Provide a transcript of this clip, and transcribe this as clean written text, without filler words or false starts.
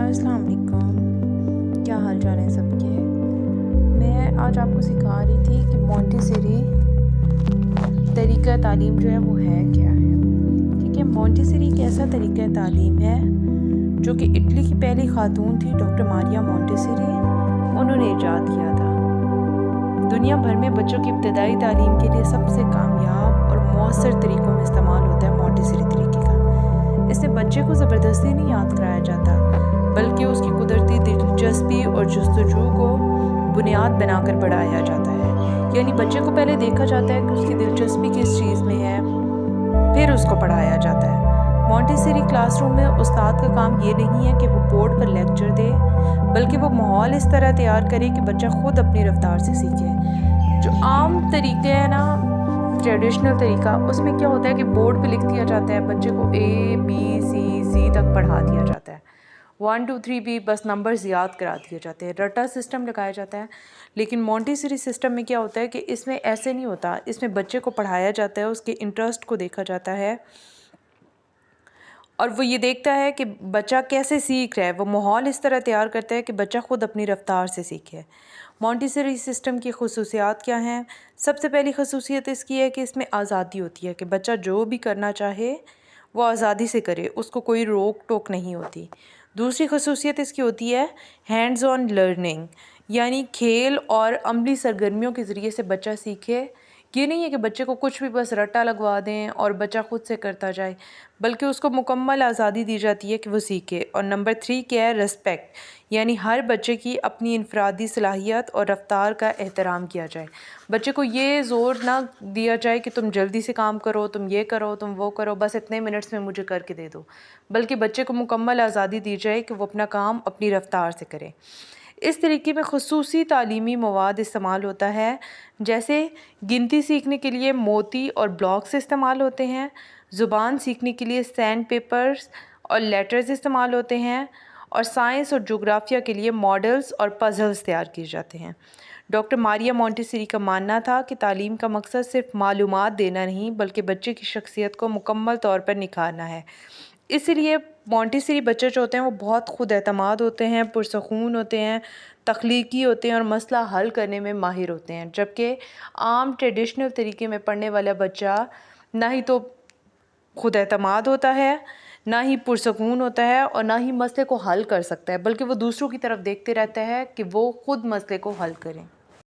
अस्सलाम वालेकुम, क्या हाल चाल है सबके। मैं आज आपको सिखा रही थी कि मोंटेसरी तरीक़ा तालीम जो है वो है क्या है। ठीक है, मोंटेसरी एक ऐसा तरीक़ा तालीम है जो कि इटली की पहली खातून थी डॉक्टर मारिया मोंटेसरी, उन्होंने ईजाद किया था। दुनिया भर में बच्चों की इब्तदाई तालीम के लिए सबसे कामयाब और मौसर तरीक़ों में इस्तेमाल होता है मोंटेसरी तरीक़े का। इससे बच्चे को ज़बरदस्ती नहीं याद कराया जाता, बल्कि उसकी कुदरती दिलचस्पी और जुस्तजू को बुनियाद बनाकर बढ़ाया जाता है। यानी बच्चे को पहले देखा जाता है कि उसकी दिलचस्पी किस चीज़ में है, फिर उसको पढ़ाया जाता है। मोंटेसरी क्लासरूम में उस्ताद का काम ये नहीं है कि वो बोर्ड पर लेक्चर दे, बल्कि वो माहौल इस तरह तैयार करे कि बच्चा खुद अपनी रफ्तार से सीखे। जो आम तरीके है ना, ट्रेडिशनल तरीका, उसमें क्या होता है कि बोर्ड पे लिख दिया जाता है, बच्चे को ABCD तक पढ़ा दिया जाता है, 1 2 3 भी बस नंबर्स याद करा दिए जाते हैं, रटा सिस्टम लगाया जाता है। लेकिन मोंटेसरी सिस्टम में क्या होता है कि इसमें ऐसे नहीं होता, इसमें बच्चे को पढ़ाया जाता है, उसके इंटरेस्ट को देखा जाता है और वो ये देखता है कि बच्चा कैसे सीख रहा है। वो माहौल इस तरह तैयार करता है कि बच्चा खुद अपनी रफ्तार से सीखे। मोंटेसरी सिस्टम की खसूसियात क्या हैं? सबसे पहली खसूसियत इसकी है कि इसमें आज़ादी होती है कि बच्चा जो भी करना चाहे वो आज़ादी से करे, उसको कोई रोक टोक नहीं होती। दूसरी खसूसियत इसकी होती है हैंड्स ऑन लर्निंग, यानी खेल और अमली सरगर्मियों के ज़रिए से बच्चा सीखे। ये नहीं है कि बच्चे को कुछ भी बस रट्टा लगवा दें और बच्चा खुद से करता जाए, बल्कि उसको मुकम्मल आज़ादी दी जाती है कि वो सीखे। और नंबर 3 क्या है? रिस्पेक्ट, यानी हर बच्चे की अपनी इनफरादी सलाहियत और रफ्तार का एहतराम किया जाए। बच्चे को ये ज़ोर ना दिया जाए कि तुम जल्दी से काम करो, तुम ये करो, तुम वो करो, बस इतने मिनट्स में मुझे करके दे दो, बल्कि बच्चे को मुकम्मल आज़ादी दी जाए कि वो अपना काम अपनी रफ्तार से करे। इस तरीके में खुसूसी तालीमी मवाद इस्तेमाल होता है, जैसे गिनती सीखने के लिए मोती और ब्लॉक्स इस्तेमाल होते हैं, ज़ुबान सीखने के लिए सैंड पेपर्स और लेटर्स इस्तेमाल होते हैं, और साइंस और जोग्राफिया के लिए मॉडल्स और पज़ल्स तैयार किए जाते हैं। डॉक्टर मारिया मोंटेसरी का मानना था कि तालीम का मकसद सिर्फ मालूमात देना नहीं, बल्कि बच्चे की शख्सियत को मुकम्मल तौर पर निखारना है। इसीलिए मोंटेसरी बच्चे जो होते हैं वो बहुत खुद एतमाद होते हैं, पुरसकून होते हैं, तख्लीकी होते हैं और मसला हल करने में माहिर होते हैं। जबकि आम ट्रेडिशनल तरीके में पढ़ने वाला बच्चा ना ही तो खुद एतमाद होता है, ना ही पुरसकून होता है और ना ही मसले को हल कर सकता है, बल्कि वो दूसरों की तरफ देखते रहता है कि वो खुद मसले को हल करें।